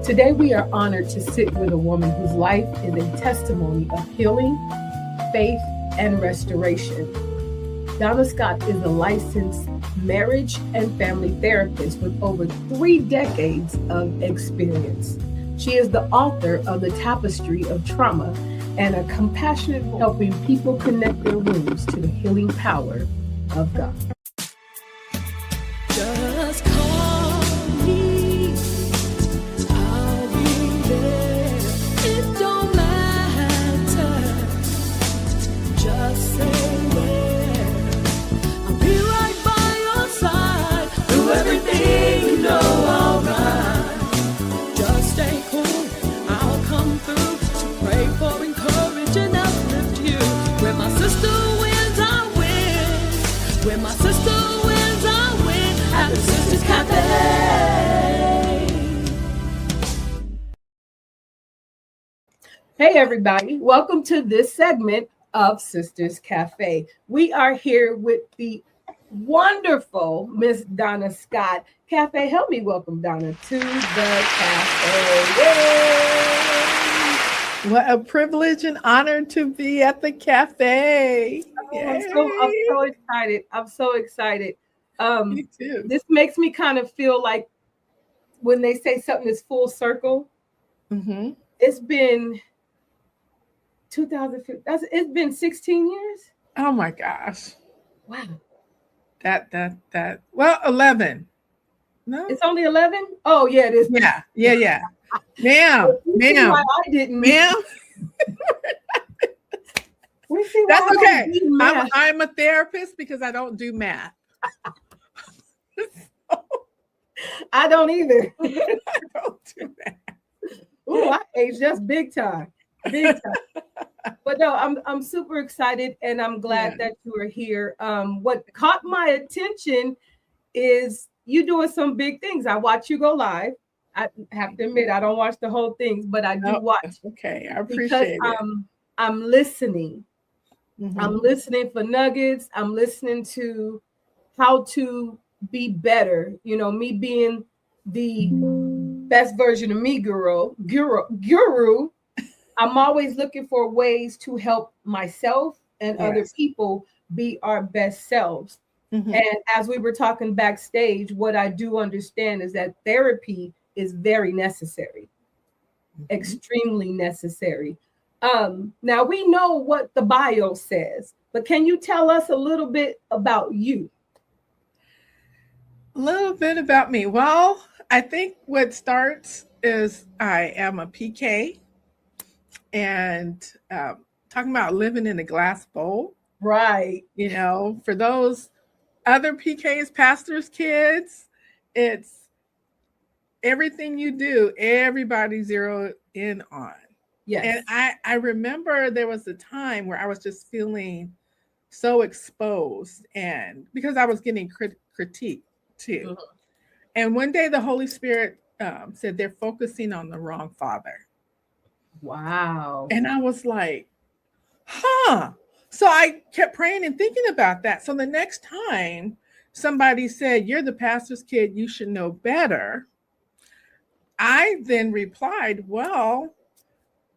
Today, we are honored to sit with a woman whose life is a testimony of healing, faith, and restoration. Donna Scott is a licensed marriage and family therapist with over 3 decades of experience. She is the author of The Tapestry of Trauma and a compassionate helping people connect their wounds to the healing power of God. Just call me, I'll be there. It don't matter, just say where. I'll be right by your side through everything, you know I'll ride. Just stay cool, I'll come through to pray for, encourage, and uplift you. When my sister wins, I win. When my sister wins, I win. At the Sisters Cafe. Hey, everybody. Welcome to this segment of Sisters Cafe. We are here with the wonderful Miss Donna Scott. Cafe, help me welcome Donna to the cafe. Yay! What a privilege and honor to be at the cafe. Oh, I'm so excited. I'm so excited. Me too. This makes me kind of feel like when they say something is full circle. Mm-hmm. It's been 2015. It's been 16 years. Oh my gosh. Wow. That. Well, 11. No. It's only 11? Oh, yeah, it is. Yeah. Ma'am. Why I didn't. Ma'am. We see why That's I don't okay. do math. I'm a therapist because I don't do math. I don't either. I don't do math. Ooh, I aged just big time. Big time. But no, I'm super excited and I'm glad that you are here. What caught my attention is you doing some big things. I watch you go live. I have to admit, I don't watch the whole things, but I do watch. Okay, I appreciate it. I'm listening. Mm-hmm. I'm listening for nuggets. I'm listening to how to be better. You know, me being the best version of me, guru. I'm always looking for ways to help myself and other people be our best selves. Mm-hmm. And as we were talking backstage, what I do understand is that therapy is very necessary, extremely necessary. Now we know what the bio says, but can you tell us a little bit about you? A little bit about me. Well, I think what starts is I am a PK and talking about living in a glass bowl. Right. You know, for those other PKs, pastors' kids, it's everything you do, everybody zero in on. Yes. And I remember there was a time where I was just feeling so exposed, and because I was getting critique too. Mm-hmm. And one day the Holy Spirit said they're focusing on the wrong father. Wow. And I was like, huh. So I kept praying and thinking about that. So the next time somebody said, you're the pastor's kid, you should know better, I then replied, well,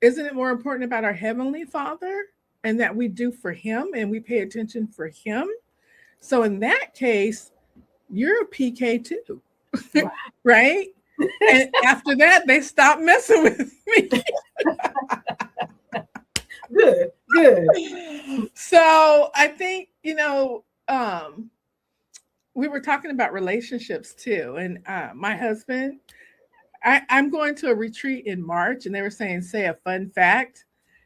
isn't it more important about our Heavenly Father and that we do for Him and we pay attention for Him? So in that case, you're a PK too, right? And after that, they stopped messing with me. Good. So I think, we were talking about relationships too. And my husband, I'm going to a retreat in March, and they were saying, say a fun fact.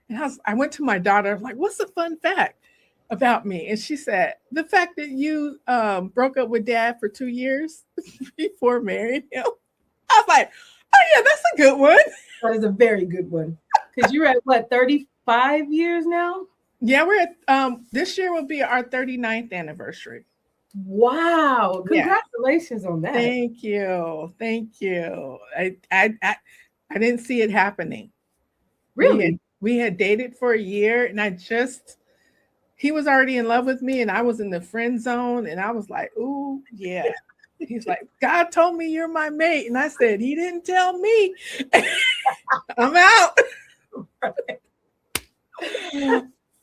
And I went to my daughter, I'm like, what's a fun fact about me? And she said, the fact that you broke up with Dad for 2 years before marrying him. I was like, oh yeah, that's a good one. That is a very good one. Because you're at what, 35 years now? Yeah, we're at this year will be our 39th anniversary. Wow. Congratulations on that. Thank you. I didn't see it happening. Really? We had dated for a year, and he was already in love with me, and I was in the friend zone, and I was like, ooh, yeah. He's like, God told me you're my mate. And I said, he didn't tell me. I'm out.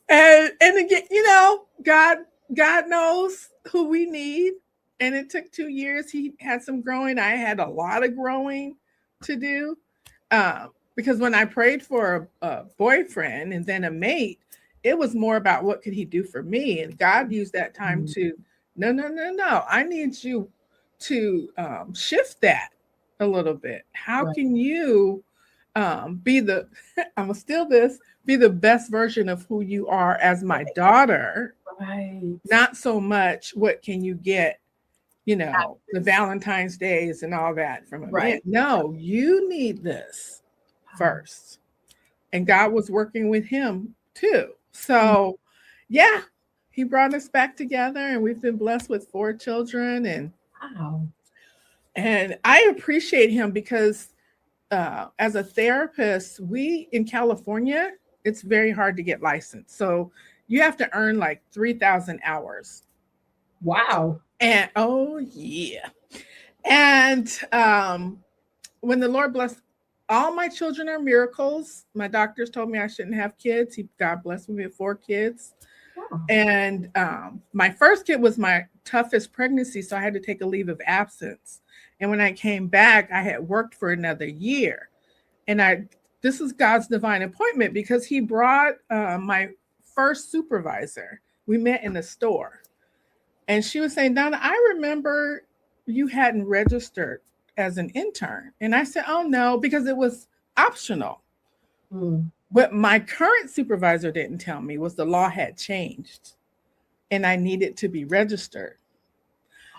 And again, God knows who we need. And it took 2 years. He had some growing. I had a lot of growing to do. Because when I prayed for a boyfriend and then a mate, it was more about what could he do for me. And God used that time to, no. I need you to shift that a little bit. How can you be the, I'm gonna steal this, be the best version of who you are as my daughter? Right. Not so much what can you get, the Valentine's Days and all that from a man. No, you need this first. And God was working with him too. So yeah, he brought us back together and we've been blessed with 4 children. And Wow. And I appreciate him because as a therapist, we in California, it's very hard to get licensed. So you have to earn like 3,000 hours. Wow. And oh yeah. And when the Lord blessed, all my children are miracles. My doctors told me I shouldn't have kids. God blessed me with 4 kids. Wow. And my first kid was my toughest pregnancy, so I had to take a leave of absence. And when I came back, I had worked for another year. And this is God's divine appointment because he brought my first supervisor. We met in the store. And she was saying, Donna, I remember you hadn't registered as an intern. And I said, oh, no, because it was optional. What my current supervisor didn't tell me was the law had changed and I needed to be registered.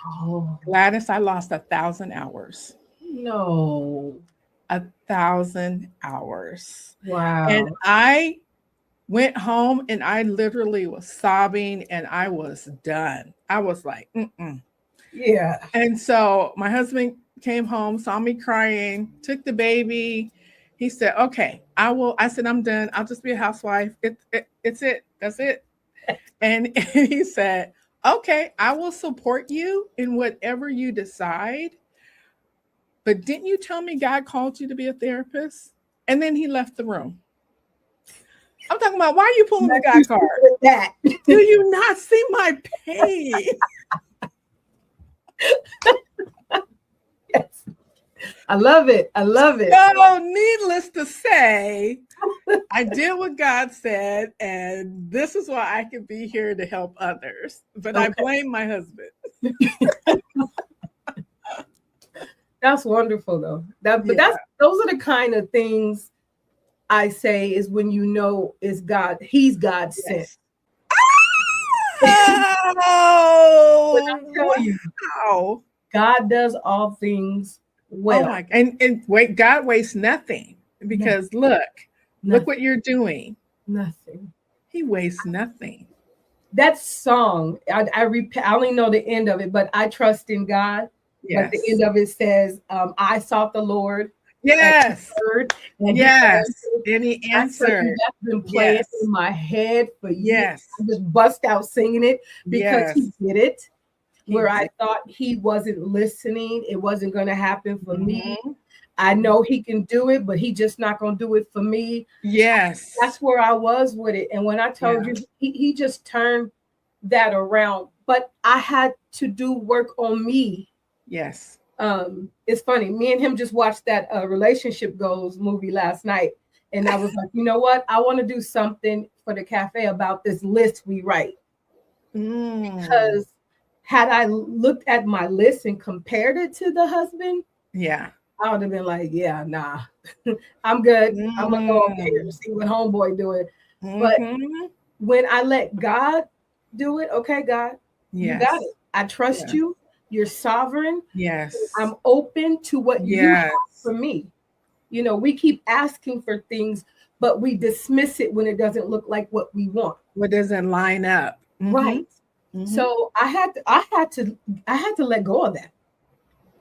Oh, Gladys, I lost 1,000 hours. no. 1,000 hours. Wow. And I went home and I literally was sobbing and I was done. I was like, Yeah. And so my husband came home, saw me crying, took the baby. He said, okay, I said, I'm done. I'll just be a housewife. It's it. That's it. And he said, okay, I will support you in whatever you decide. But didn't you tell me God called you to be a therapist? And then he left the room. I'm talking about, why are you pulling the God card? That. Do you not see my pain? Yes. I love it. I love it. So needless to say, I did what God said, and this is why I can be here to help others. But I blame my husband. That's wonderful, though. Those are the kind of things I say is when is God. He's God sent. Oh, When I tell you, God does all things well. Oh my, and wait, God wastes nothing because look what you're doing. Nothing. He wastes nothing. That song, I only know the end of it, but I trust in God. Yes. But the end of it says, I sought the Lord. Yes. And yes. And he answered. That's been playing in my head for years. Yes. I just bust out singing it because he did it. Where I thought he wasn't listening, it wasn't going to happen for me. I know he can do it, but he just not going to do it for me. Yes. That's where I was with it. And when I told you, he just turned that around. But I had to do work on me. Yes. It's funny. Me and him just watched that Relationship Goals movie last night. And I was like, you know what? I want to do something for the cafe about this list we write. Because had I looked at my list and compared it to the husband, I would have been like, yeah, nah, I'm good. I'm gonna go over here and see what homeboy doing. But when I let God do it, okay, God, you got it. I trust you. You're sovereign. Yes. I'm open to what you have for me. We keep asking for things, but we dismiss it when it doesn't look like what we want. What doesn't line up. Right. So I had to let go of that.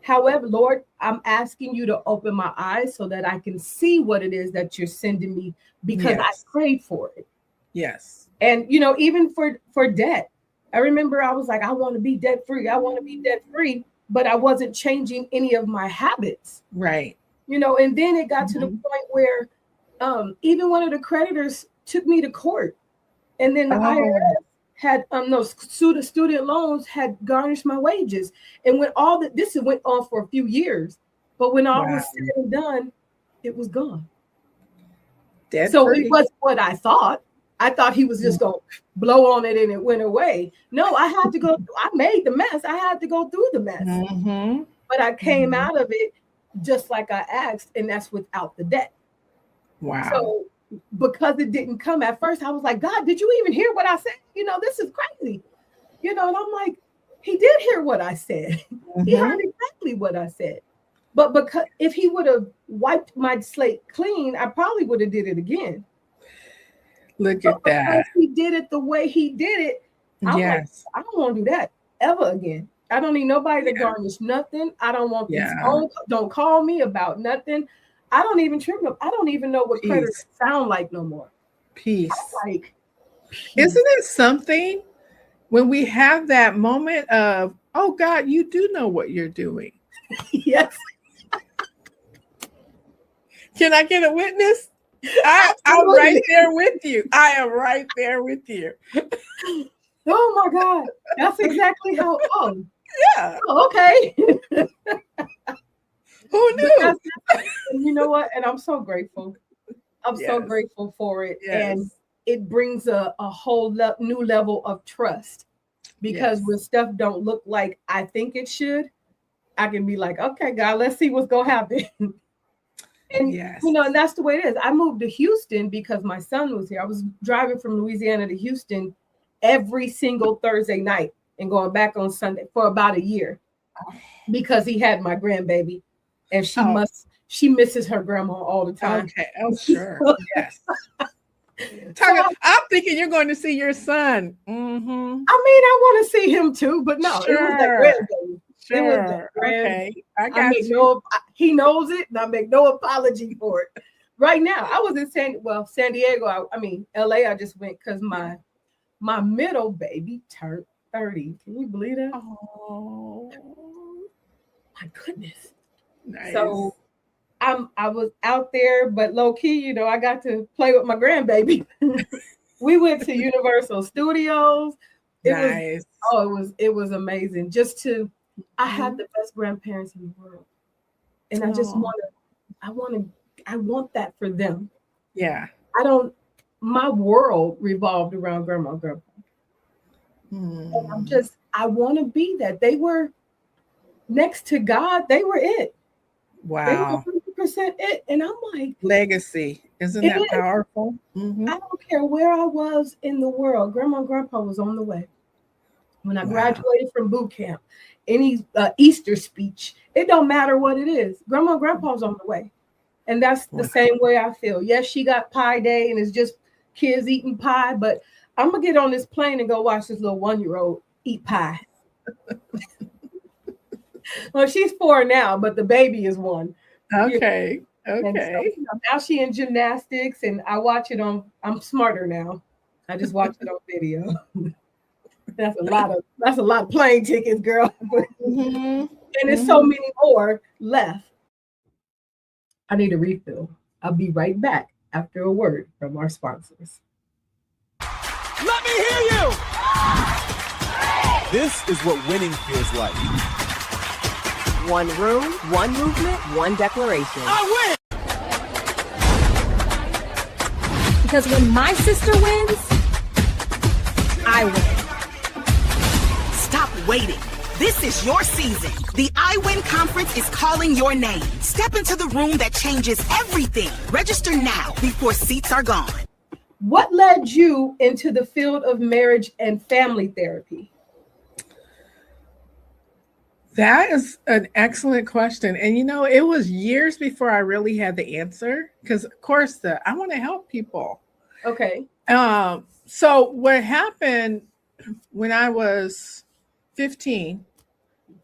However, Lord, I'm asking you to open my eyes so that I can see what it is that you're sending me because I prayed for it. Yes. And even for debt, I remember I was like, I want to be debt free. I want to be debt free. but I wasn't changing any of my habits. Right. And then it got to the point where even one of the creditors took me to court, and then the IRS had no student loans had garnished my wages, and when this went on for a few years, but when all was said and done, it was gone. So it wasn't what I thought. I thought he was just going to blow on it and it went away. No, I had to go. I made the mess. I had to go through the mess. But I came out of it just like I asked, and that's without the debt. Wow. So because it didn't come at first, I was like, God, did you even hear what I said? This is crazy. And I'm like, he did hear what I said. He heard exactly what I said. But because if he would have wiped my slate clean, I probably would have did it again. Look at that. He did it the way he did it. I don't want to do that ever again. I don't need nobody to garnish nothing. I don't want this phone. Don't call me about nothing. I don't even trip them. I don't even know what creditors sound like no more. Peace. Like, isn't it something when we have that moment of, oh God, you do know what you're doing? Yes. Can I get a witness? I'm right there with you. I am right there with you. Oh my God. That's exactly how. Oh, yeah. Oh, okay. Who knew? You know what? And I'm so grateful. I'm so grateful for it. And it brings a whole new level of trust, because when stuff don't look like I think it should, I can be like, okay, God, let's see what's going to happen. And, and that's the way it is. I moved to Houston because my son was here. I was driving from Louisiana to Houston every single Thursday night and going back on Sunday for about a year, because he had my grandbaby, and she misses her grandma all the time. Okay. Oh, sure. Yes. I'm thinking you're going to see your son. Mm-hmm. I mean, I want to see him too, but no, it was that grandbaby. Sure. Okay. I got you. He knows it, and I make no apology for it. Right now, I was in San Diego. LA. I just went because my middle baby turned 30. Can you believe that? Oh, my goodness. Nice. So I was out there, but low key, I got to play with my grandbaby. We went to Universal Studios. It was amazing. I had the best grandparents in the world, and I want that for them. Yeah. My world revolved around grandma and grandpa. And I want to be that. They were next to God. They were it. Wow. They were 100% it. And I'm like, legacy. Isn't that powerful? Mm-hmm. I don't care where I was in the world. Grandma and grandpa was on the way. When I graduated from boot camp, any Easter speech, it don't matter what it is. Grandma and grandpa was on the way. And that's the same way I feel. Yes, she got pie day and it's just kids eating pie, but I'm going to get on this plane and go watch this little 1-year-old eat pie. Well, she's 4 now, but the baby is 1. Okay. Okay. So, now she in gymnastics, and I watch it I'm smarter now. I just watch it on video. That's a lot of plane tickets, girl. And there's so many more left. I need a refill. I'll be right back after a word from our sponsors. Let me hear you! This is what winning feels like. One room, one movement, one declaration. I win! Because when my sister wins, I win. Stop waiting. This is your season. The I Win Conference is calling your name. Step into the room that changes everything. Register now before seats are gone. What led you into the field of marriage and family therapy? That is an excellent question. And it was years before I really had the answer, because of course I want to help people. Okay. So what happened when I was 15,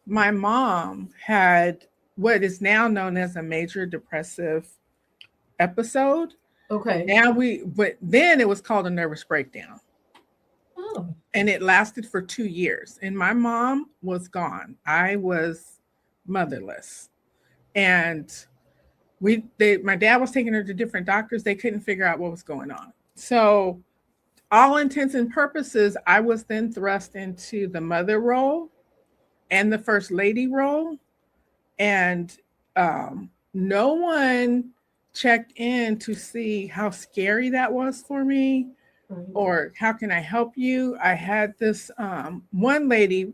my mom had what is now known as a major depressive episode. Okay. But then it was called a nervous breakdown. Oh, And it lasted for 2 years. And my mom was gone. I was motherless. And my dad was taking her to different doctors. They couldn't figure out what was going on. So all intents and purposes, I was then thrust into the mother role and the first lady role. And no one checked in to see how scary that was for me or how can I help you. I had this one lady,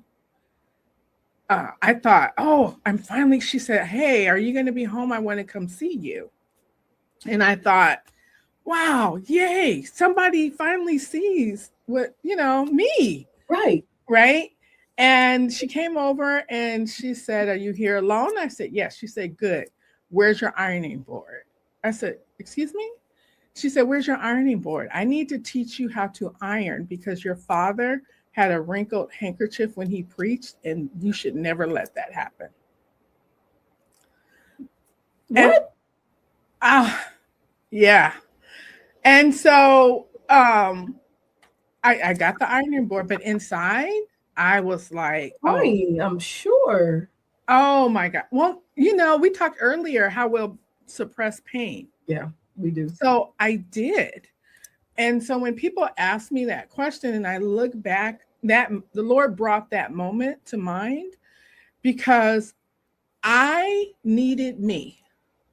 I thought, oh, she said, hey, are you going to be home? I want to come see you. And I thought, wow, yay, somebody finally sees what, me. Right. And she came over and she said, are you here alone? I said, yes. She said, good. Where's your ironing board? I said, excuse me? She said, where's your ironing board? I need to teach you how to iron because your father had a wrinkled handkerchief when he preached, and you should never let that happen. what? And, yeah. And so I got the ironing board, but inside I was like, Crying, I'm sure. Oh my God. Well, we talked earlier how we'll suppress pain. Yeah, we do. So I did. And so when people ask me that question and I look back, that the Lord brought that moment to mind because I needed me.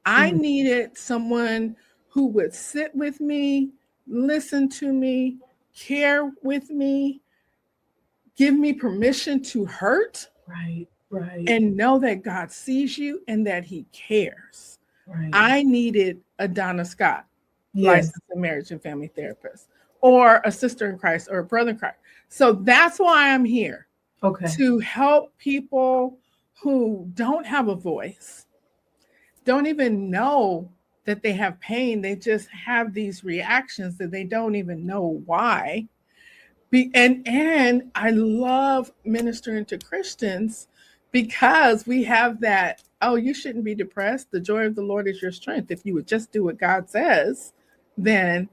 I needed someone who would sit with me, listen to me, care with me, give me permission to hurt. Right. And know that God sees you and that he cares. Right. I needed a Donna Scott, Yes. licensed marriage and family therapist, or a sister in Christ or a brother in Christ. So that's why I'm here. Okay. To help people who don't have a voice, don't even know that they have pain. They just have these reactions that they don't even know why. And I love ministering to Christians because we have that, oh, you shouldn't be depressed. The joy of the Lord is your strength. If you would just do what God says, then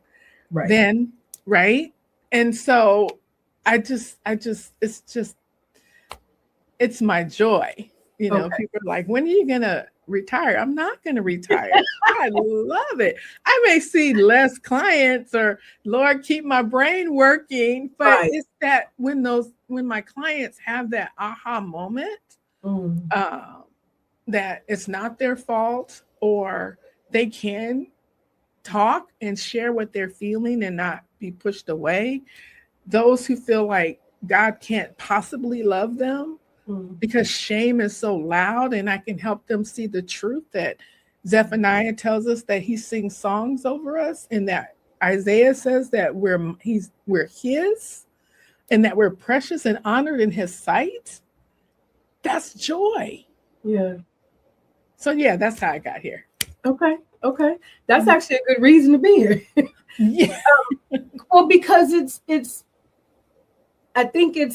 right. And so it's my joy. Okay. People are like, when are you going to retire? I'm not going to retire. I love it. I may see less clients or Lord, keep my brain working. But it's that when my clients have that aha moment, that it's not their fault or they can talk and share what they're feeling and not be pushed away. Those who feel like God can't possibly love them because shame is so loud, and I can help them see the truth that Zephaniah tells us that he sings songs over us, and that Isaiah says that we're his and that we're precious and honored in his sight. That's joy. Yeah. So yeah, that's how I got here. Okay. That's actually a good reason to be here. Yeah. Well, because I think it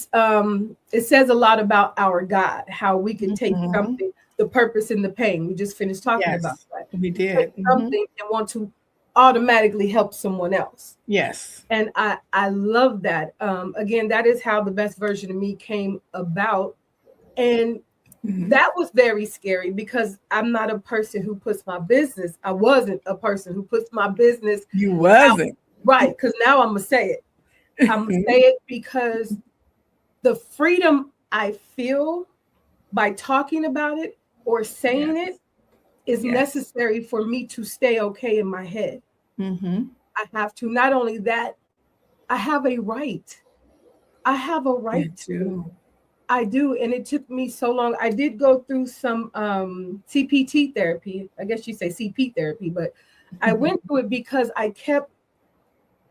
says a lot about our God, how we can take something, the purpose and the pain. We just finished talking about that. We did. Take something and want to automatically help someone else. Yes. And I love that. Again, that is how the best version of me came about. And that was very scary because I'm not a person who puts my business. I wasn't a person who puts my business. You wasn't. Out. Right. Because now I'm going to say it. I'm going to say it because the freedom I feel by talking about it or saying it is necessary for me to stay okay in my head. I have to. Not only that, I have a right. I have a right to. I do. And it took me so long. I did go through some CPT therapy. I guess you say CP therapy, but I went through it because I kept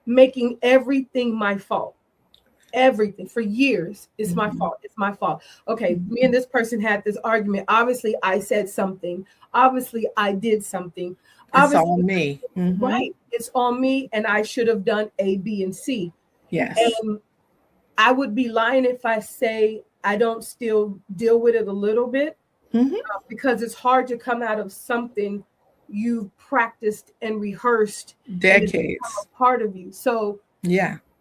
making everything my fault. Everything for years. It's my fault. It's my fault. Okay. Me and this person had this argument. Obviously, I said something. Obviously, I did something. It's on me. Right. It's on me. And I should have done A, B, and C. Yes. And I would be lying if I say I don't still deal with it a little bit because it's hard to come out of something you've practiced and rehearsed decades, and a part of you. So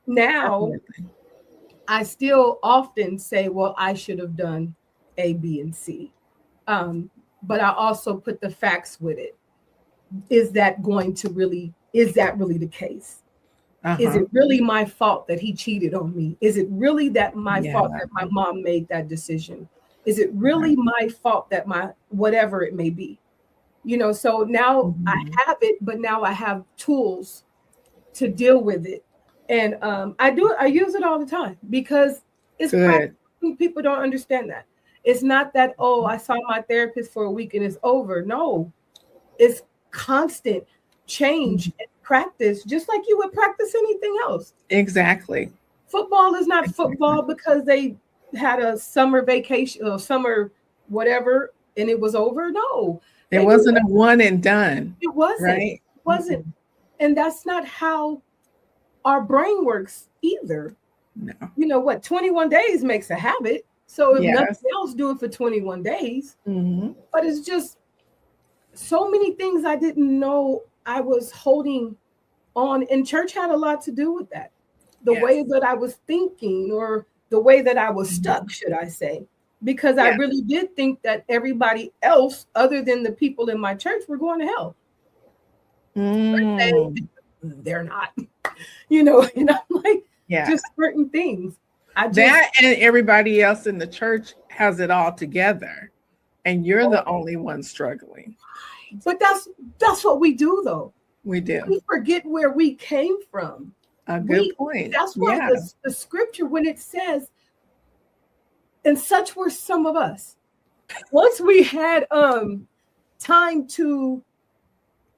now definitely. I still often say, well, I should have done A, B, and C. But I also put the facts with it. Is that really the case? Is it really my fault that he cheated on me? Is it really that my fault that my mom made that decision? Is it really my fault that whatever it may be? So now I have it, but now I have tools to deal with it. And I use it all the time because it's practical. People don't understand that. It's not that, oh, I saw my therapist for a week and it's over. No, it's constant change and practice, just like you would practice anything else. Exactly. Football is not football because they had a summer vacation or summer whatever and it was over. No, it wasn't a one and done. It wasn't. Right? It wasn't. And that's not how our brain works either. No. 21 days makes a habit. So if nothing else, do it for 21 days. But it's just so many things I didn't know I was holding on. And church had a lot to do with that. The way that I was thinking, or the way that I was stuck, should I say. Because I really did think that everybody else, other than the people in my church, were going to hell. They're not. And I'm like, just certain things. And everybody else in the church has it all together, and you're the only one struggling. But that's what we do, though. We do. We forget where we came from. A good point. That's why the scripture, when it says, and such were some of us. Once we had time to,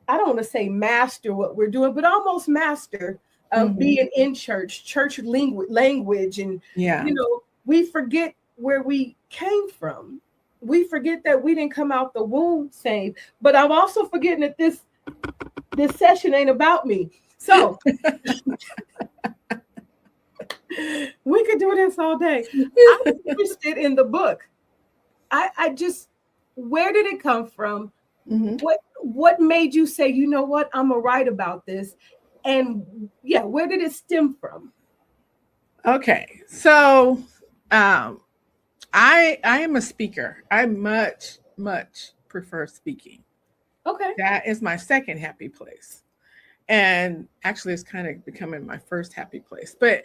I don't want to say master what we're doing, but almost master being in church language. And, we forget where we came from. We forget that we didn't come out the womb saved. But I'm also forgetting that this session ain't about me. So we could do this all day. I'm interested in the book. I just, where did it come from? What made you say, you know what, I'm gonna write about this? And where did it stem from? Okay, so I am a speaker. I much prefer speaking. Okay, that is my second happy place, and actually, it's kind of becoming my first happy place. But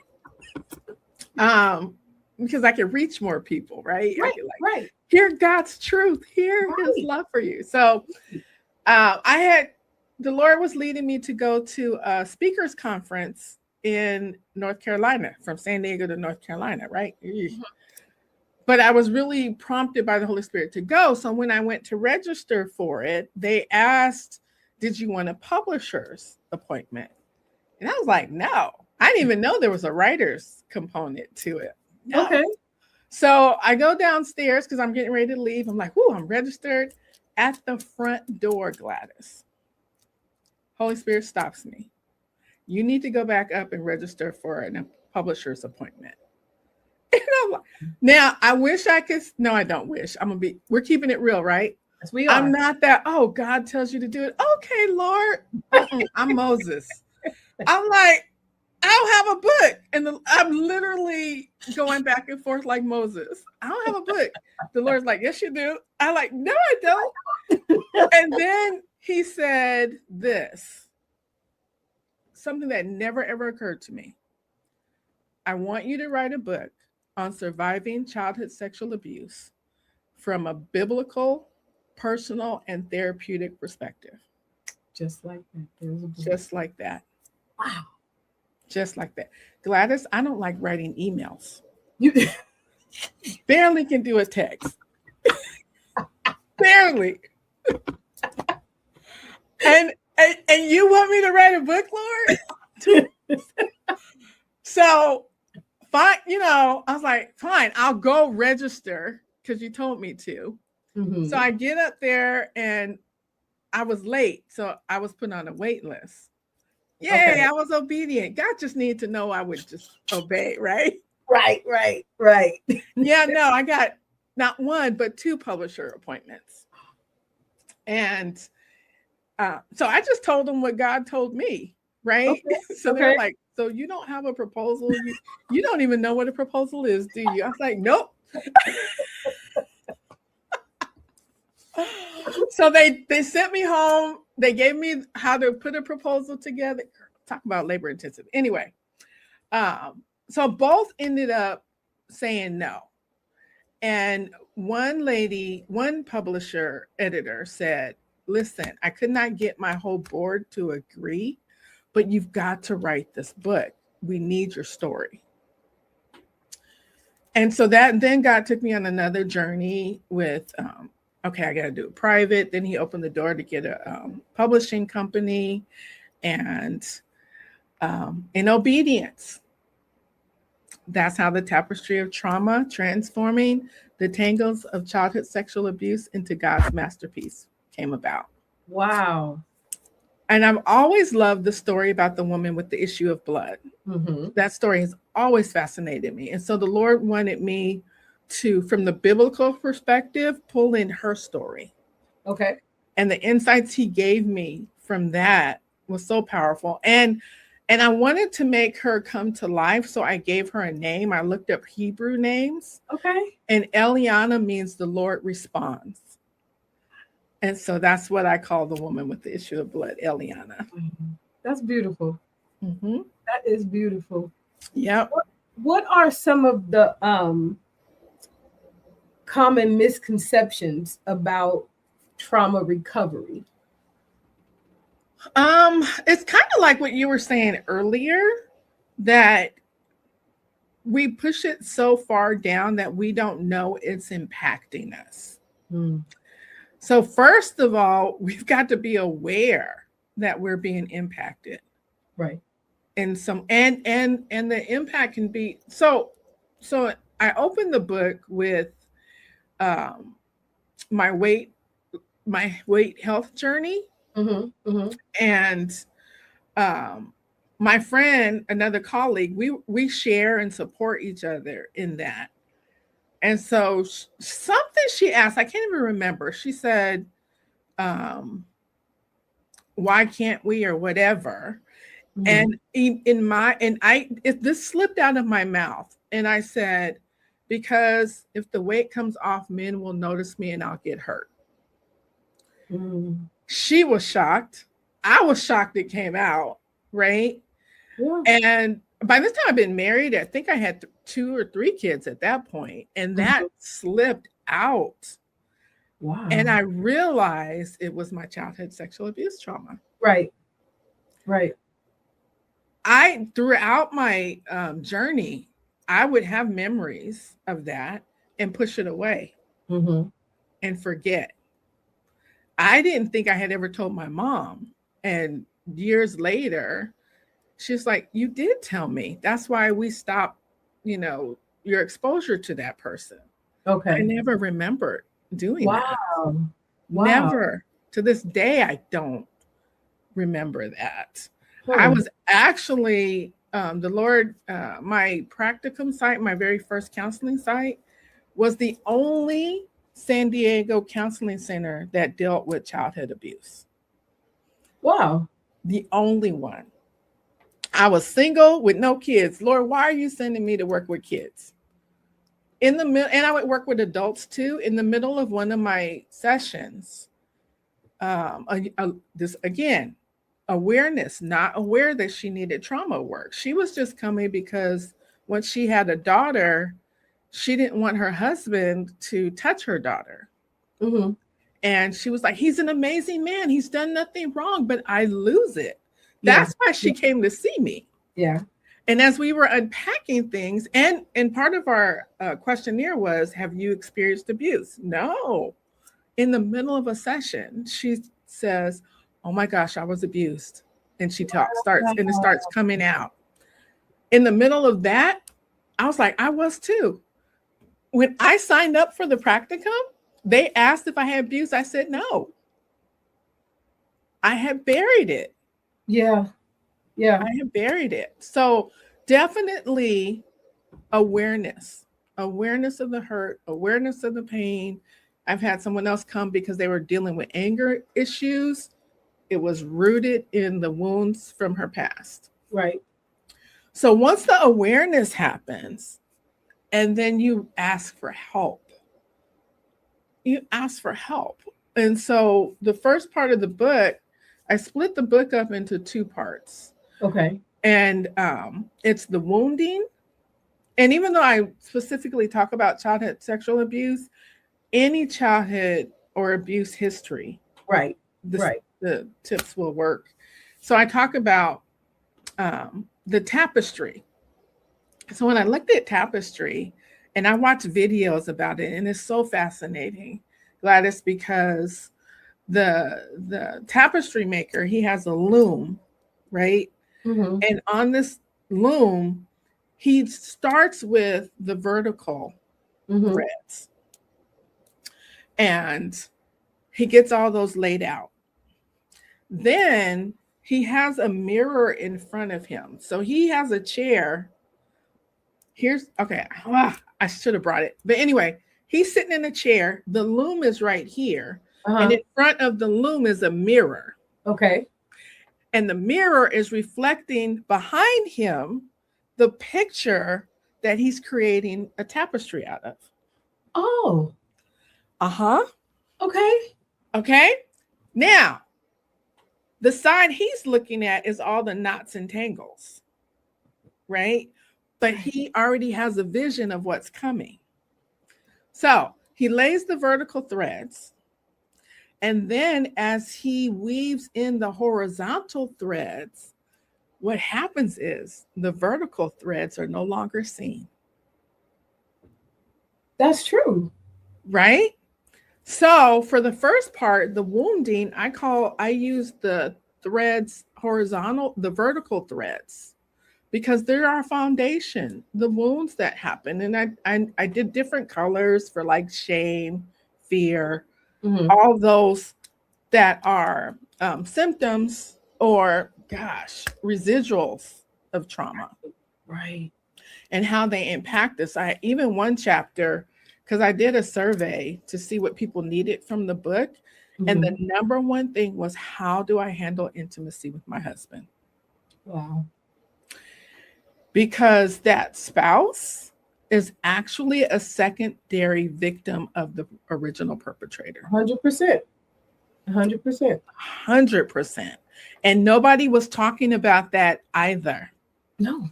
because I can reach more people, right? Right. Hear God's truth, hear His love for you. So the Lord was leading me to go to a speakers conference in North Carolina, from San Diego to North Carolina, right? But I was really prompted by the Holy Spirit to go. So when I went to register for it, they asked, did you want a publisher's appointment? And I was like, no. I didn't even know there was a writer's component to it. No. Okay. So I go downstairs because I'm getting ready to leave. I'm like, I'm registered. At the front door, Gladys, Holy Spirit stops me. You need to go back up and register for a publisher's appointment. And I'm like, now I wish I could. No, I don't wish. We're keeping it real, right? Yes, we are. I'm not that, God tells you to do it. Okay, Lord. I'm Moses. I'm like, I don't have a book. And I'm literally going back and forth like Moses. I don't have a book. The Lord's like, yes, you do. I'm like, no, I don't. And then he said this, something that never, ever occurred to me. I want you to write a book on surviving childhood sexual abuse from a biblical, personal, and therapeutic perspective. Just like that. Just like that. Wow. Just like that. Gladys, I don't like writing emails. You barely can do a text. Barely. And you want me to write a book, Lord? So fine, I was like, fine, I'll go register because you told me to. So I get up there and I was late. So I was put on a wait list. Yay, okay. I was obedient. God just needed to know I would just obey, right? Right. Yeah, no, I got not one, but 2 publisher appointments. And so I just told them what God told me, right? Okay. So they're like, So you don't have a proposal. You don't even know what a proposal is, do you? I was like, nope. So they sent me home. They gave me how to put a proposal together. Talk about labor intensive. Anyway, so both ended up saying no. And one publisher editor said, listen, I could not get my whole board to agree, but you've got to write this book. We need your story. And so that then God took me on another journey with, okay, I got to do it private. Then he opened the door to get a publishing company. And in obedience, that's how the tapestry of trauma, transforming the tangles of childhood sexual abuse into God's masterpiece, came about. Wow. And I've always loved the story about the woman with the issue of blood. Mm-hmm. That story has always fascinated me. And so the Lord wanted me to, from the biblical perspective, pull in her story. Okay. And the insights he gave me from that was so powerful. And I wanted to make her come to life. So I gave her a name. I looked up Hebrew names. Okay. And Eliana means the Lord responds. And so that's what I call the woman with the issue of blood, Eliana. That's beautiful. Mm-hmm. That is beautiful. Yep. What are some of the common misconceptions about trauma recovery? It's kind of like what you were saying earlier, that we push it so far down that we don't know it's impacting us. So first of all, we've got to be aware that we're being impacted. Right. And the impact can be so I opened the book with my weight health journey. Mm-hmm. Mm-hmm. And my friend, another colleague, we share and support each other in that. And so something she asked, I can't even remember. She said, why can't we, or whatever. Mm-hmm. And this slipped out of my mouth. And I said, because if the weight comes off, men will notice me and I'll get hurt. Mm. She was shocked. I was shocked it came out, right? Yeah. And by this time I've been married. I think I had 2 or 3 kids at that point, and that slipped out. Wow. And I realized it was my childhood sexual abuse trauma. Right. Right. Throughout my journey, I would have memories of that and push it away and forget. I didn't think I had ever told my mom. And years later, she's like, you did tell me. That's why we stopped, your exposure to that person. Okay. I never remembered doing that. Wow. Never. To this day, I don't remember that. I was actually, the Lord, my practicum site, my very first counseling site, was the only San Diego counseling center that dealt with childhood abuse. Wow. The only one. I was single with no kids. Lord, why are you sending me to work with kids? In the middle, and I would work with adults too. In the middle of one of my sessions, this again, awareness, not aware that she needed trauma work. She was just coming because when she had a daughter, she didn't want her husband to touch her daughter. Mm-hmm. And she was like, he's an amazing man. He's done nothing wrong, but I lose it. That's why she came to see me. Yeah. And as we were unpacking things, and part of our questionnaire was, have you experienced abuse? No. In the middle of a session, she says, oh my gosh, I was abused. And she starts coming out. In the middle of that, I was like, I was too. When I signed up for the practicum, they asked if I had abuse. I said no. I had buried it. Yeah. Yeah. I had buried it. So definitely awareness of the hurt, awareness of the pain. I've had someone else come because they were dealing with anger issues. It was rooted in the wounds from her past. Right. So once the awareness happens, and then you ask for help, And so the first part of the book, I split the book up into two parts. Okay. And it's the wounding. And even though I specifically talk about childhood sexual abuse, any childhood or abuse history, Right. the tips will work. So I talk about the tapestry. So when I looked at tapestry and I watched videos about it, and it's so fascinating, Gladys, because the tapestry maker, he has a loom, right? Mm-hmm. And on this loom, he starts with the vertical Mm-hmm. threads, and he gets all those laid out. Then he has a mirror in front of him. So he has a chair. I should have brought it. But anyway, he's sitting in a chair. The loom is right here. And in front of the loom is a mirror. Okay. And the mirror is reflecting behind him the picture that he's creating a tapestry out of. Oh. Uh-huh. Okay. Okay. Now, the side he's looking at is all the knots and tangles, right? But he already has a vision of what's coming. So he lays the vertical threads. And then as he weaves in the horizontal threads, what happens is the vertical threads are no longer seen. That's true. Right? So for the first part, the wounding, I use the threads horizontal, the vertical threads, because they're our foundation, the wounds that happen. And I did different colors for like shame, fear, all those that are symptoms or residuals of trauma. Right. And how they impact us. I even one chapter, because I did a survey to see what people needed from the book. And the number one thing was, how do I handle intimacy with my husband? Wow. Because that spouse is actually a secondary victim of the original perpetrator. 100%. 100%. 100%. And nobody was talking about that either. No.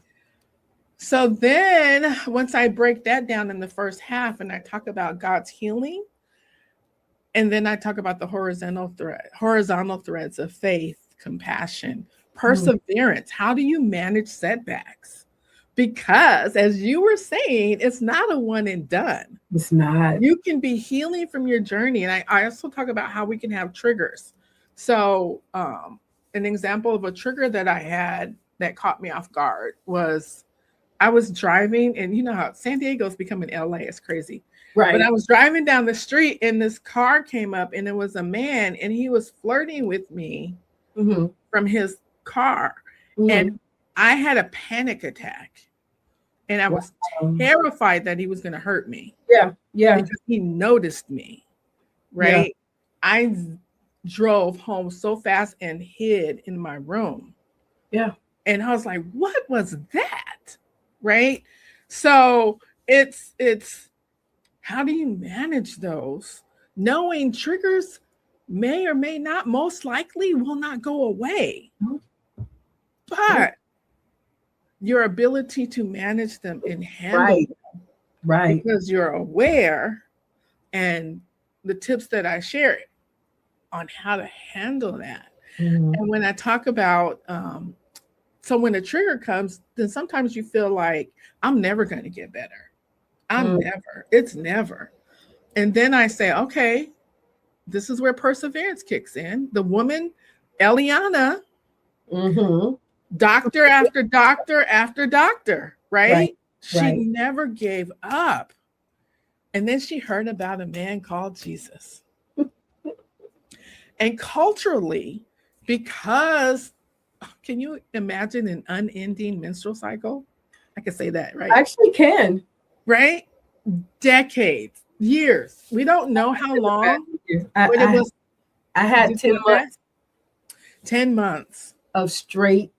So then once I break that down in the first half and I talk about God's healing, and then I talk about the horizontal threads of faith, compassion, perseverance. How do you manage setbacks? Because as you were saying, it's not a one and done. It's not. You can be healing from your journey. And I also talk about how we can have triggers. So an example of a trigger that I had that caught me off guard was I was driving, and you know how San Diego's becoming LA. It's crazy. Right. But I was driving down the street and this car came up and it was a man and he was flirting with me from his car. And I had a panic attack and I was terrified that he was going to hurt me. Yeah. Yeah. Because he noticed me. Right. Yeah. I drove home so fast and hid in my room. Yeah. And I was like, what was that? Right. So it's how do you manage those? Knowing triggers may or may not, most likely will not go away. But your ability to manage them and handle them. Right. Because you're aware, and the tips that I share on how to handle that. And when I talk about, so when a trigger comes, then sometimes you feel like I'm never going to get better. It's never. And then I say, okay, this is where perseverance kicks in. The woman, Eliana, doctor after doctor after doctor, right? She never gave up. And then she heard about a man called Jesus. And culturally, because can you imagine an unending menstrual cycle? I can say that, right? I actually can. Right? Decades, years. We don't know how long. I had 10 months. 10 months Of straight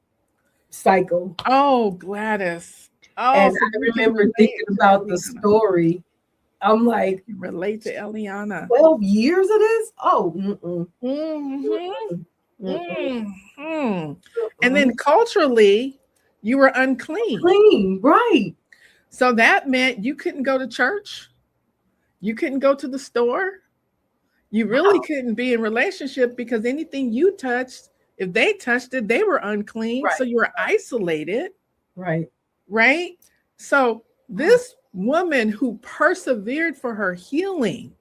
cycle. Oh, Gladys. Oh, And so I you can remember relate thinking to about the Eliana. story. I'm like, You relate to Eliana. 12 years of this? Oh, Mm-hmm. mm-mm, Mm-hmm. And then culturally, you were unclean. clean, right? So that meant you couldn't go to church. You couldn't go to the store. You really couldn't be in relationship because anything you touched, if they touched it, they were unclean. Right. So you were isolated, Right. right? So this woman who persevered for her healing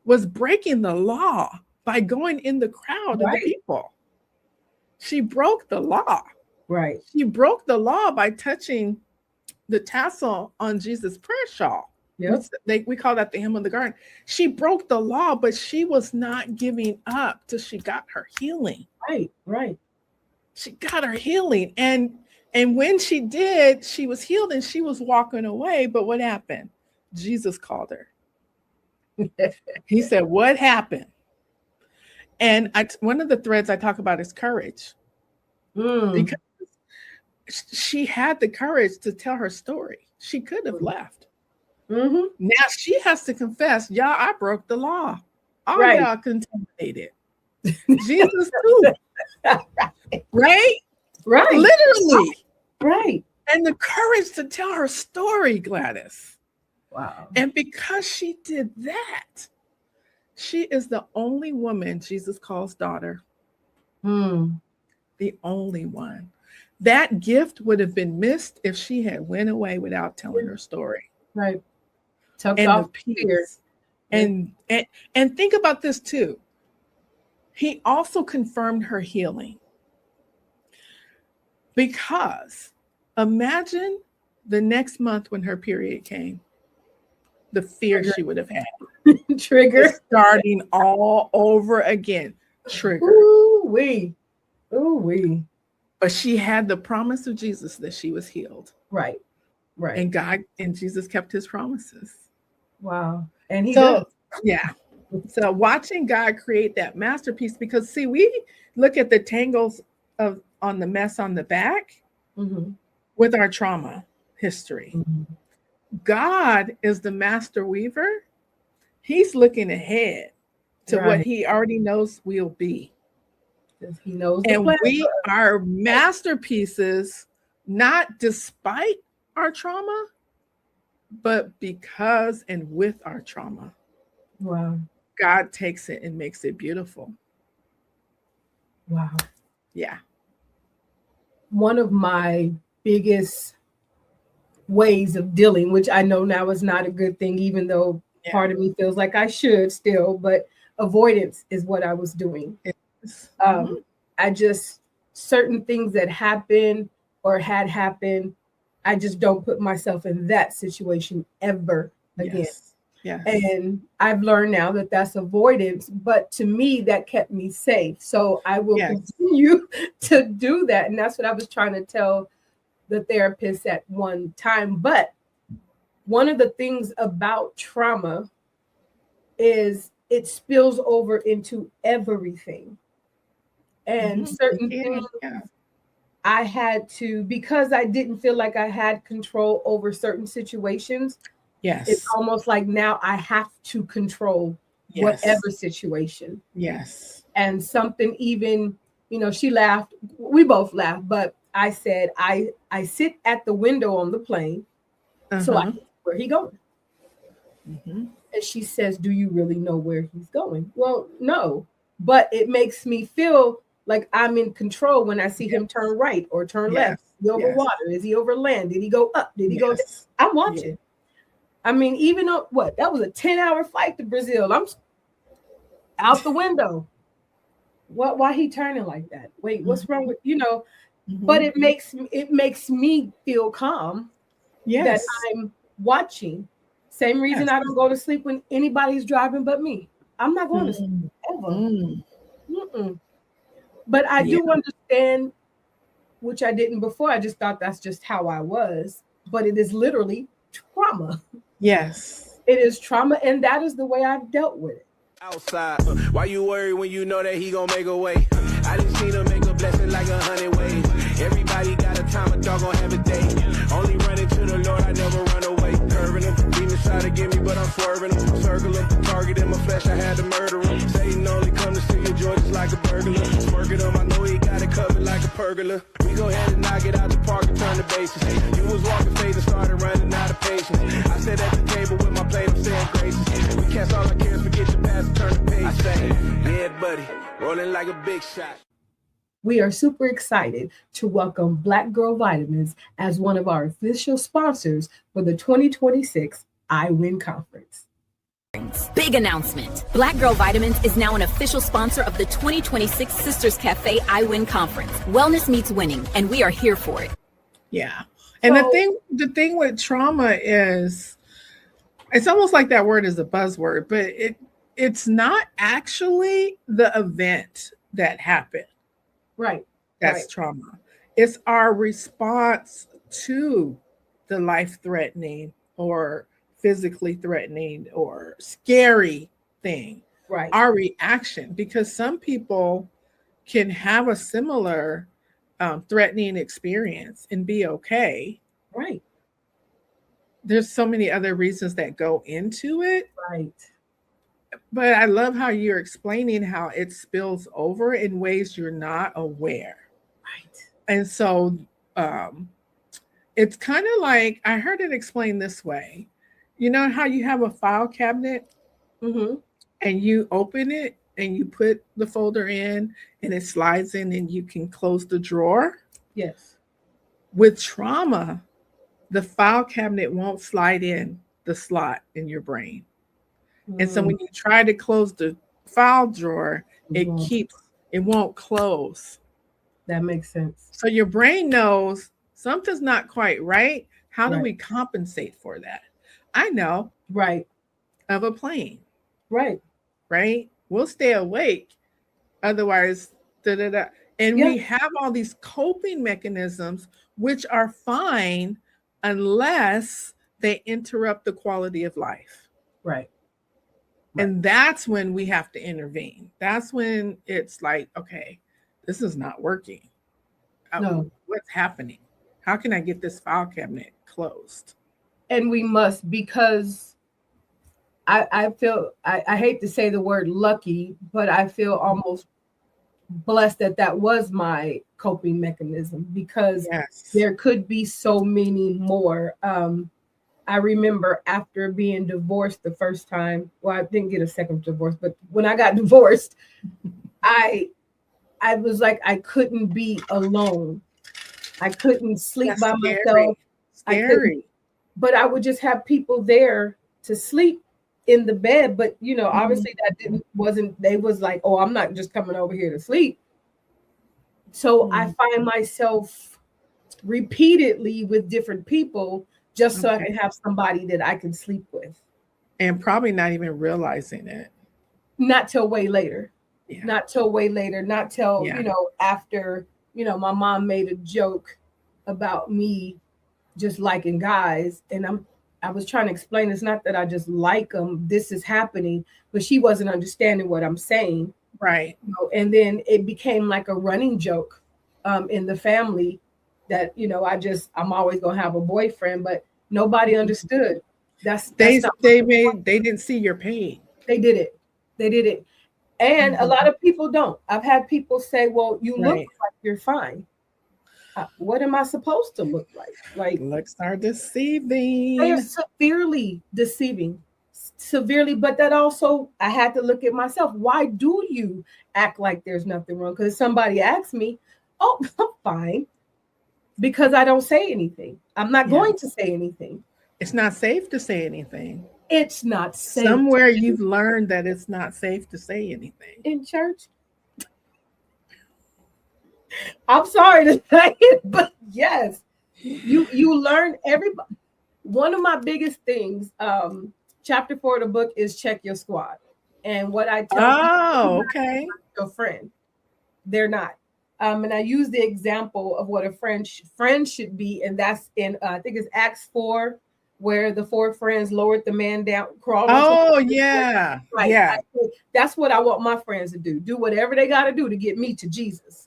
was breaking the law by going in the crowd of the Right. people. She broke the law. Right. She broke the law by touching the tassel on Jesus' prayer shawl. Yep. We call that the hem of the garment. She broke the law, but she was not giving up till she got her healing. Right. Right. She got her healing. And when she did, she was healed and she was walking away. But what happened? Jesus called her. He said, what happened? And one of the threads I talk about is courage. Because she had the courage to tell her story. She could have left. Mm-hmm. Now she has to confess, y'all, I broke the law. All Right. y'all contaminated. Jesus too. Right? Right. Literally. Right. And the courage to tell her story, Gladys. Wow. And because she did that, she is the only woman Jesus calls daughter. The only one. That gift would have been missed if she had went away without telling her story. Right. Tucked And off the peace. And think about this too. He also confirmed her healing. Because imagine the next month when her period came, the fear she would have had. Trigger. Starting all over again. Trigger. Ooh-wee. Ooh-wee. But she had the promise of Jesus that she was healed. Right. Right. And God and Jesus kept his promises. Wow. And he does. Yeah. So watching God create that masterpiece, because see, we look at the tangles on the mess on the back with our trauma history. God is the master weaver. He's looking ahead to what he already knows we'll be. He knows. And we are masterpieces, not despite our trauma, but because and with our trauma. Wow. God takes it and makes it beautiful. Wow. Yeah. One of my biggest ways of dealing, which I know now is not a good thing, even though part of me feels like I should still, but avoidance is what I was doing. I just, certain things that happen or had happened, I just don't put myself in that situation ever again. Yes. And I've learned now that that's avoidance, but to me, that kept me safe. So I will continue to do that. And that's what I was trying to tell the therapist at one time. But one of the things about trauma is it spills over into everything. And certain things I had to, because I didn't feel like I had control over certain situations. Yes. It's almost like now I have to control whatever situation. Yes. And something even, she laughed. We both laughed, but I said, I sit at the window on the plane. So I know where he going. And she says, do you really know where he's going? Well, no, but it makes me feel like I'm in control when I see him turn right or turn left. Is he over water? Is he over land? Did he go up? Did he go down? I'm watching. I mean, even though that was a 10-hour flight to Brazil. I'm out the window. Why he turning like that? Wait, what's wrong with but it makes me feel calm that I'm watching. Same reason I don't go to sleep when anybody's driving but me. I'm not going to sleep ever. But I do understand, which I didn't before. I just thought that's just how I was. But it is literally trauma. Yes. It is trauma, and that is the way I've dealt with it. Outside, why you worry when you know that he gonna make a way? I done seen him make a blessing like 100 ways. Everybody y'all gon' have a date. Only running to the Lord, I never run away. Curving them, demons try to get me, but I'm swerving them. Circle them, target in my flesh, I had to murder him. Satan only come to steal your joy just like a burglar. Smirking him, I know he got it covered like a pergola. We go ahead and knock it out the park and turn the bases. You was walking faith and started running out of patience. I sat at the table with my plate, I'm saying graces. We cast all our cares, forget your past and turn the page. I say, yeah, buddy, rolling like a big shot. We are super excited to welcome Black Girl Vitamins as one of our official sponsors for the 2026 I Win Conference. Big announcement. Black Girl Vitamins is now an official sponsor of the 2026 Sisters Cafe I Win Conference. Wellness meets winning, and we are here for it. Yeah. And the thing with trauma is, it's almost like that word is a buzzword, but it's not actually the event that happened. Right. That's trauma. It's our response to the life-threatening or physically threatening or scary thing. Right. Our reaction, because some people can have a similar threatening experience and be okay. Right. There's so many other reasons that go into it. Right. But I love how you're explaining how it spills over in ways you're not aware. Right. And so it's kind of like, I heard it explained this way. You know how you have a file cabinet and you open it and you put the folder in and it slides in and you can close the drawer? Yes. With trauma, the file cabinet won't slide in the slot in your brain. And so when you try to close the file drawer, it won't close. That makes sense. So your brain knows something's not quite right. How do we compensate for that? I know. Right. Of a plane. Right. Right. We'll stay awake. Otherwise, And we have all these coping mechanisms, which are fine unless they interrupt the quality of life. Right. And that's when we have to intervene. That's when it's like, okay, this is not working. No. What's happening? How can I get this file cabinet closed? And we must, because I feel, I hate to say the word lucky, but I feel almost blessed that was my coping mechanism, because there could be so many more. I remember after being divorced the first time, well, I didn't get a second divorce, but when I got divorced, I was like, I couldn't be alone. I couldn't sleep by myself. Scary. But I would just have people there to sleep in the bed. But, you know, obviously they was like, oh, I'm not just coming over here to sleep. So I find myself repeatedly with different people just so I can have somebody that I can sleep with. And probably not even realizing it. Not till way later. Yeah. Not till way later. Not till, you know, after, you know, my mom made a joke about me just liking guys. And I was trying to explain, it's not that I just like them. This is happening. But she wasn't understanding what I'm saying. Right. You know, and then it became like a running joke in the family that, you know, I'm always going to have a boyfriend, but nobody understood. They didn't see your pain. They did it. And a lot of people don't. I've had people say, well, you look like you're fine. What am I supposed to look like? Like, looks are deceiving. They're severely deceiving. Severely, but that also, I had to look at myself. Why do you act like there's nothing wrong? Because somebody asked me, oh, I'm fine. Because I don't say anything. I'm not going to say anything. It's not safe to say anything. It's not safe. Somewhere you've learned that it's not safe to say anything. In church? I'm sorry to say it, but yes, you learn everybody. One of my biggest things, chapter 4 of the book is check your squad. And what I tell your friend, they're not. And I use the example of what a friend should be, and that's in I think it's Acts 4, where the 4 friends lowered the man down, crawled. Right. Yeah. That's what I want my friends to do. Do whatever they got to do to get me to Jesus.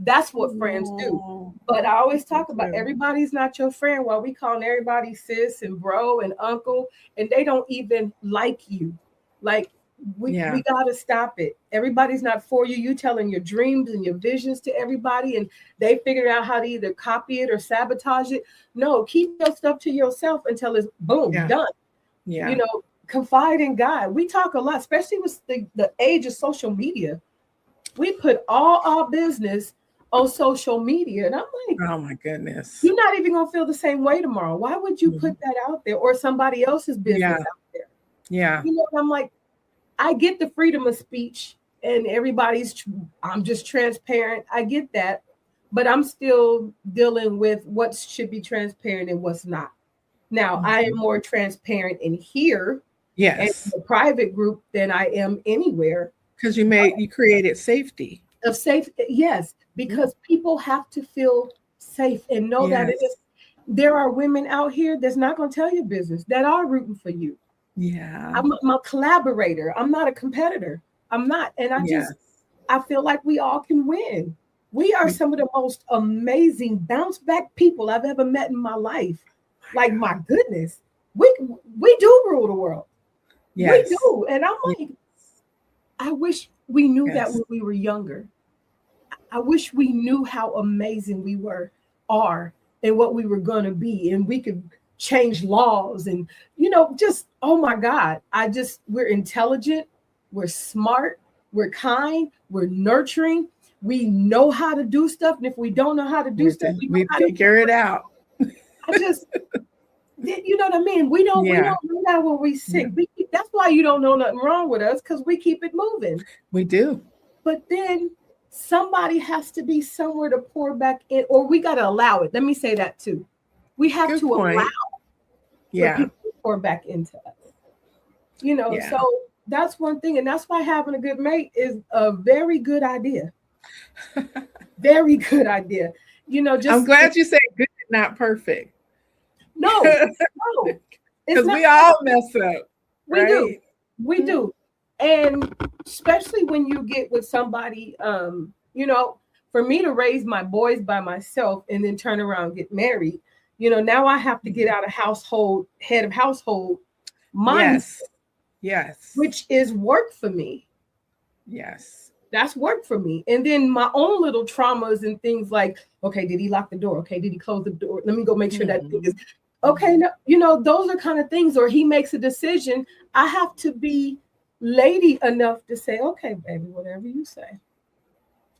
That's what friends do. Oh, But I always talk me about too. everybody's not your friend. While we calling everybody sis and bro and uncle, and they don't even like you. Like Yeah. we gotta stop it. Everybody's not for you. You telling your dreams and your visions to everybody, and they figured out how to either copy it or sabotage it. No, keep your stuff to yourself until it's boom, Yeah. done. Yeah. You know, confide in God. We talk a lot, especially with the age of social media. We put all our business on social media. And I'm like, Oh my goodness. you're not even gonna feel the same way tomorrow. Why would you put that out there or somebody else's business Yeah. out there? Yeah. You know, I'm like, I get the freedom of speech and I'm just transparent. I get that, but I'm still dealing with what should be transparent and what's not. Now, I am more transparent in here and Yes. in the private group than I am anywhere. Because you created safety. Of safe, yes, because people have to feel safe and know that it Yes. is. There are women out here that's not going to tell your business, that are rooting for you. Yeah. I'm a collaborator. I'm not a competitor. I'm not, and Yes. I feel like we all can win. We are some of the most amazing bounce back people I've ever met in my life. Like my goodness, we do rule the world. Yes. We do, and I'm like, I wish we knew that Yes. when we were younger. I wish we knew how amazing we are, and what we were going to be, and we could change laws and, just, oh my God, we're intelligent, we're smart, we're kind, we're nurturing, we know how to do stuff. And if we don't know how to do stuff, We figure it out. I just, you know what I mean? We don't know that when we sick. That's why you don't know nothing wrong with us, because we keep it moving. We do. But then somebody has to be somewhere to pour back in, or we got to allow it. Let me say that too. We have Good to point. allow Yeah. for people to pour back into us. Yeah. So that's one thing. And that's why having a good mate is a very good idea. Very good idea. I'm glad you said good and not perfect. No. Because we all mess up. We right? do. We do. And especially when you get with somebody, for me to raise my boys by myself and then turn around and get married, now I have to get out of head of household mindset, Yes. which is work for me. Yes. That's work for me. And then my own little traumas and things like, okay, did he lock the door? Okay, did he close the door? Let me go make sure that thing is okay. No, those are kind of things. Or he makes a decision. I have to be lady enough to say, okay, baby, whatever you say,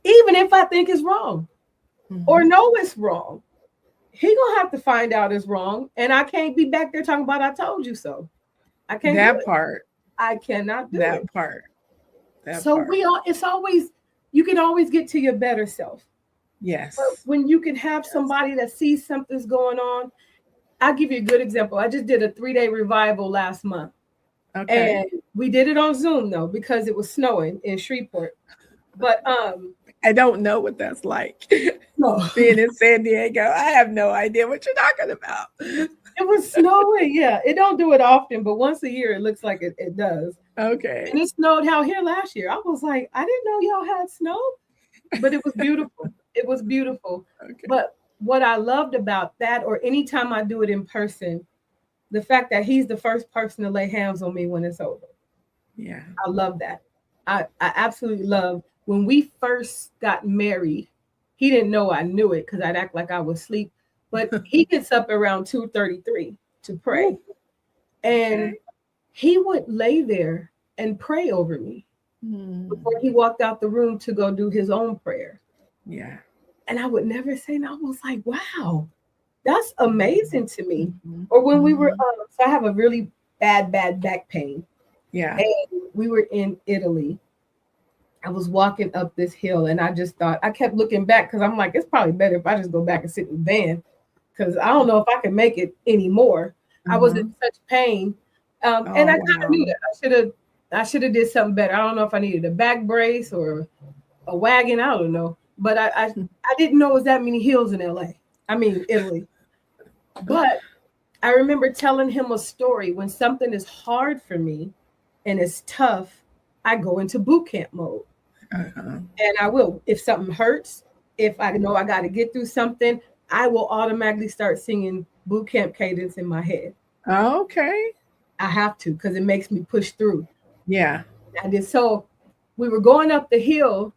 even if I think it's wrong or know it's wrong, he gonna have to find out it's wrong, and I can't be back there talking about I told you so. I can't. That part. I cannot do that it. part. That So part. it's always, you can always get to your better self. Yes. But when you can have somebody that sees something's going on, I'll give you a good example. I just did a 3-day revival last month. Okay. And we did it on Zoom though, because it was snowing in Shreveport. But I don't know what that's like. no. Being in San Diego, I have no idea what you're talking about. It was snowing. Yeah, it don't do it often, but once a year it looks like it does. Okay. And it snowed out here last year. I was like, I didn't know y'all had snow, but it was beautiful. It was beautiful. Okay. But what I loved about that, or anytime I do it in person, the fact that he's the first person to lay hands on me when it's over. Yeah. I love that. I absolutely love when we first got married. He didn't know I knew it because I'd act like I was asleep. But he gets up around 2:33 to pray. And he would lay there and pray over me before he walked out the room to go do his own prayer. Yeah. And I would never say, and I was like, wow, that's amazing to me. Or when we were, so I have a really bad back pain. Yeah. And we were in Italy. I was walking up this hill and I just thought, I kept looking back because I'm like, it's probably better if I just go back and sit in the van because I don't know if I can make it anymore. I was in such pain. And I kind of knew that I should have did something better. I don't know if I needed a back brace or a wagon. I don't know. But I didn't know it was that many hills in Italy. But I remember telling him a story. When something is hard for me and it's tough, I go into boot camp mode. And I will. If something hurts, if I know I got to get through something, I will automatically start singing boot camp cadence in my head. Okay. I have to because it makes me push through. Yeah. I did. So we were going up the hill,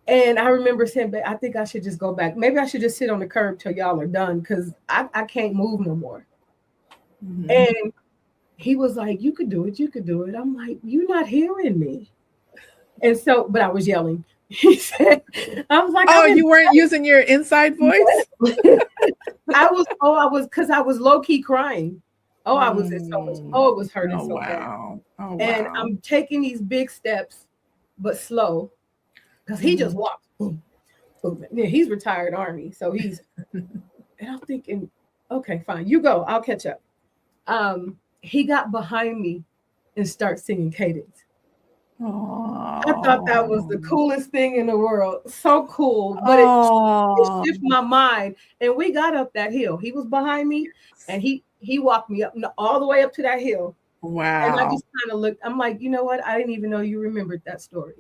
and I remember saying, "But I think I should just go back. Maybe I should just sit on the curb till y'all are done because I can't move no more." Mhm. And he was like, "You could do it. You could do it." I'm like, "You're not hearing me." And so, but I was yelling. He said, "I was like, Oh, you weren't using your inside voice? I was because I was low key crying. Oh, I was in so much. Oh, it was hurting Oh, so bad. wow. Oh, And wow. I'm taking these big steps, but slow, because he just walks. Boom, boom. Yeah, he's retired Army, so he's. And I'm thinking, okay, fine, you go. I'll catch up. He got behind me and started singing cadence. I thought that was the coolest thing in the world. So cool, but it shifted my mind. And we got up that hill. He was behind me, and he walked me up all the way up to that hill. And I Wow. just kind of looked. I'm like, you know what? I didn't even know you remembered that story.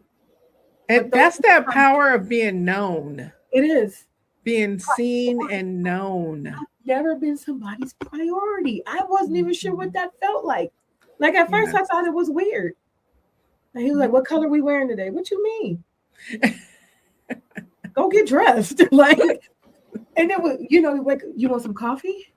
And that's that power of being known, It is. being seen and known. I've never been somebody's priority. I wasn't even sure what that felt like. Like at first, I thought it was weird. And he was like, "What color are we wearing today?" "What you mean?" "Go get dressed." Like, and it was, you want some coffee?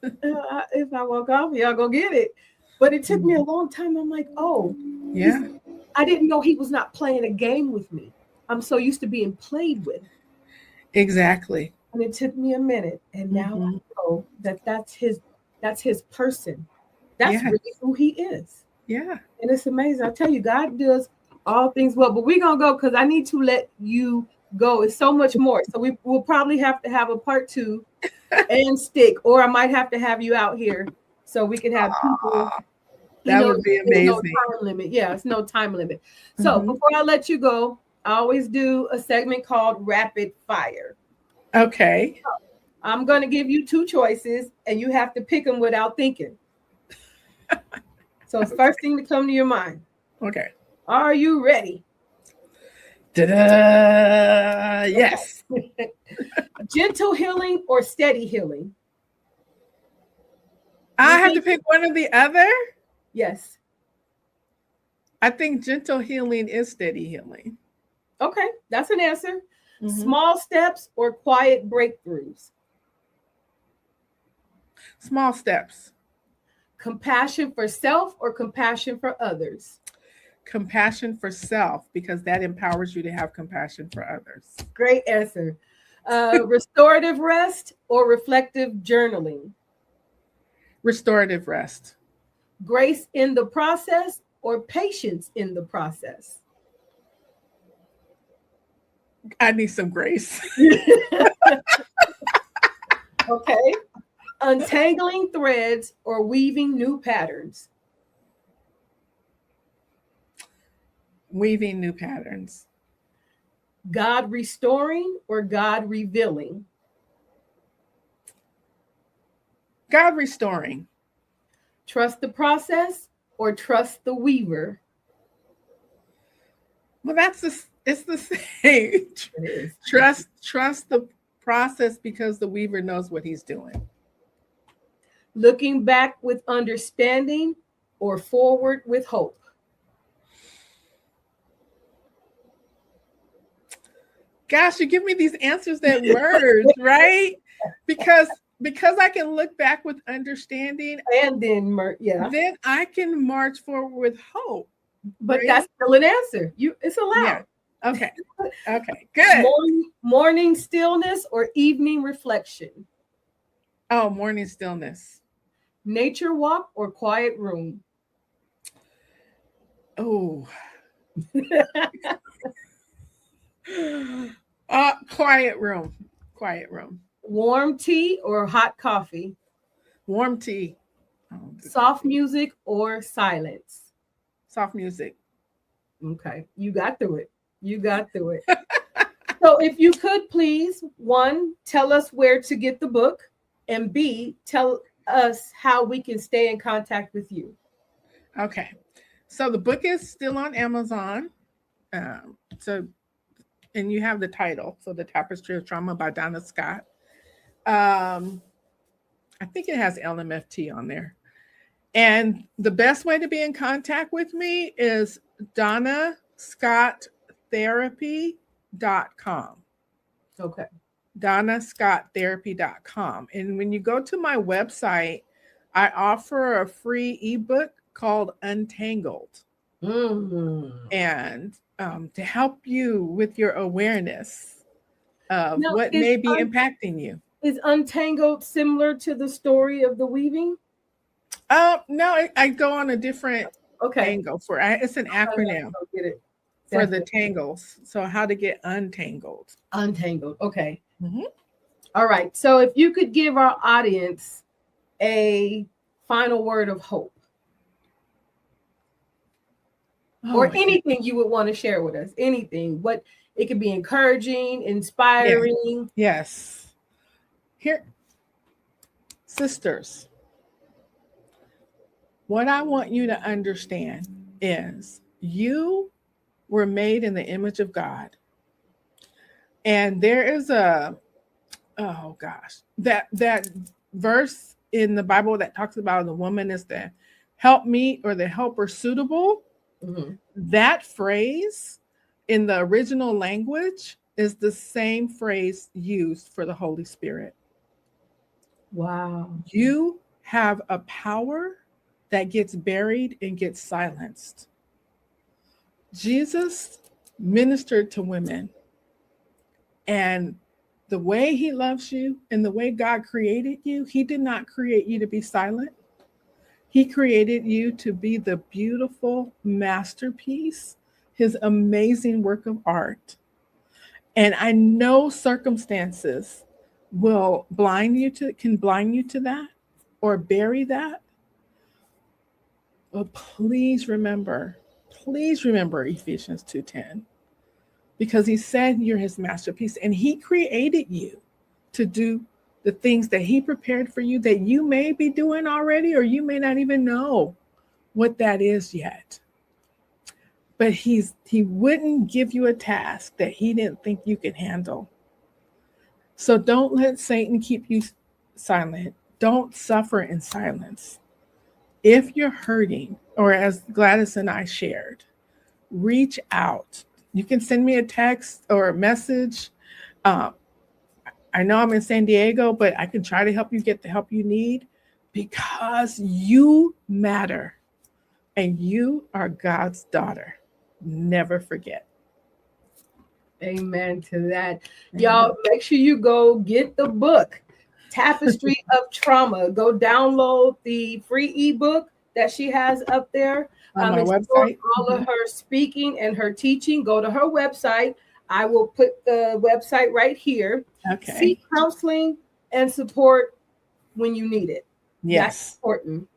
If I want coffee, I'll go get it. But it took me a long time. I'm like, oh, Yeah. I didn't know he was not playing a game with me. I'm so used to being played with. Exactly. And it took me a minute. And now I know that that's his person. That's really who he is. Yeah. And it's amazing. I tell you, God does all things well. But we're going to go because I need to let you go. It's so much more. So we will probably have to have a part 2 and stick, or I might have to have you out here so we can have people. That would be amazing. No time limit. Yeah, it's no time limit. So before I let you go, I always do a segment called Rapid Fire. Okay. So I'm going to give you 2 choices, and you have to pick them without thinking. So it's first thing to come to your mind. Okay. Are you ready? Ta-da! Yes. Gentle healing or steady healing? I have to pick one or the other? Yes. I think gentle healing is steady healing. Okay, that's an answer. Small steps or quiet breakthroughs? Small steps. Compassion for self or compassion for others? Compassion for self, because that empowers you to have compassion for others. Great answer. Restorative rest or reflective journaling? Restorative rest. Grace in the process or patience in the process? I need some grace. Okay. Untangling threads or weaving new patterns? Weaving new patterns. God restoring or God revealing? God restoring. Trust the process or trust the weaver? Well, it's the same. It is. Trust the process because the weaver knows what he's doing. Looking back with understanding or forward with hope? Gosh, you give me these answers that merge, right? Because I can look back with understanding, and then then I can march forward with hope. But right? that's still an answer. It's allowed. Yeah. Okay. Okay. Good. Morning stillness or evening reflection? Oh, morning stillness. Nature walk or quiet room? Oh. Quiet room. Quiet room. Warm tea or hot coffee? Warm tea. Soft music or silence? Soft music. Okay, you got through it. So if you could please, 1, tell us where to get the book, and B, tell us how we can stay in contact with you. Okay. So the book is still on Amazon. So and you have the title. So The Tapestry of Trauma by Donna Scott. I think it has LMFT on there. And the best way to be in contact with me is DonnaScottTherapy.com. Okay. DonnaScottTherapy.com. And when you go to my website, I offer a free ebook called Untangled. And to help you with your awareness of what may be impacting you. Is Untangled similar to the story of the weaving? No, I go on a different angle for it's an acronym for the tangles. So how to get untangled. Untangled. Okay. Mm-hmm. All right. So if you could give our audience a final word of hope. Or anything you would want to share with us. Anything. What it could be encouraging, inspiring. Yes. Here, sisters, what I want you to understand is you were made in the image of God. And there is that verse in the Bible that talks about the woman is the helpmeet or the helper suitable. Mm-hmm. That phrase in the original language is the same phrase used for the Holy Spirit. Wow. You have a power that gets buried and gets silenced. Jesus ministered to women, and the way he loves you and the way God created you, he did not create you to be silent. He created you to be the beautiful masterpiece, his amazing work of art. And I know circumstances can blind you to that or bury that. But please remember Ephesians 2:10, because he said you're his masterpiece and he created you to do the things that he prepared for you that you may be doing already, or you may not even know what that is yet. But he wouldn't give you a task that he didn't think you could handle. So don't let Satan keep you silent. Don't suffer in silence. If you're hurting, or as Gladys and I shared, reach out. You can send me a text or a message. I know I'm in San Diego, but I can try to help you get the help you need, because you matter and you are God's daughter. Never forget. Amen to that. Y'all, make sure you go get the book, Tapestry of Trauma. Go download the free ebook that she has up there. On my website. All of her speaking and her teaching. Go to her website. I will put the website right here. Okay. Seek counseling and support when you need it. Yes. That's important.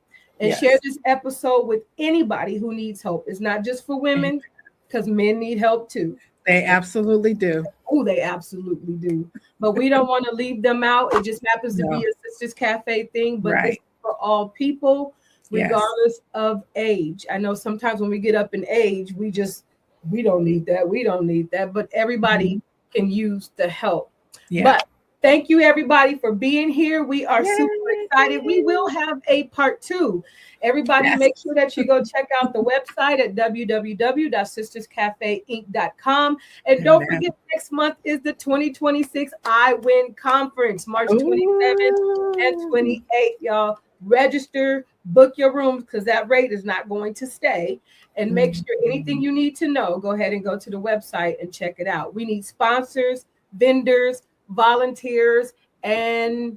And share this episode with anybody who needs hope. It's not just for women, because men need help too. They absolutely do. Oh, they absolutely do. But we don't want to leave them out. It just happens to be a Sisters Cafe thing, but this is for all people, regardless of age. I know sometimes when we get up in age, we don't need that. We don't need that. But everybody can use the help. Yeah. But thank you, everybody, for being here. We are super excited. We will have a part 2. Everybody, make sure that you go check out the website at www.sisterscafeinc.com. And don't forget, next month is the 2026 I Win Conference, March 27th and 28th, y'all. Register, book your rooms, because that rate is not going to stay. And make sure anything you need to know, go ahead and go to the website and check it out. We need sponsors, vendors, volunteers, and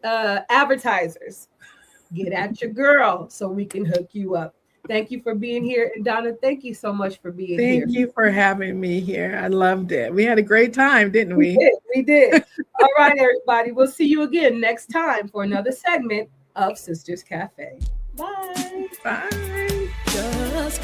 advertisers. Get at your girl so we can hook you up. Thank you for being here. And Donna, thank you so much for being here. Thank you for having me here. I loved it. We had a great time, didn't we? We did. All right, everybody. We'll see you again next time for another segment of Sisters Cafe. Bye. Bye. Just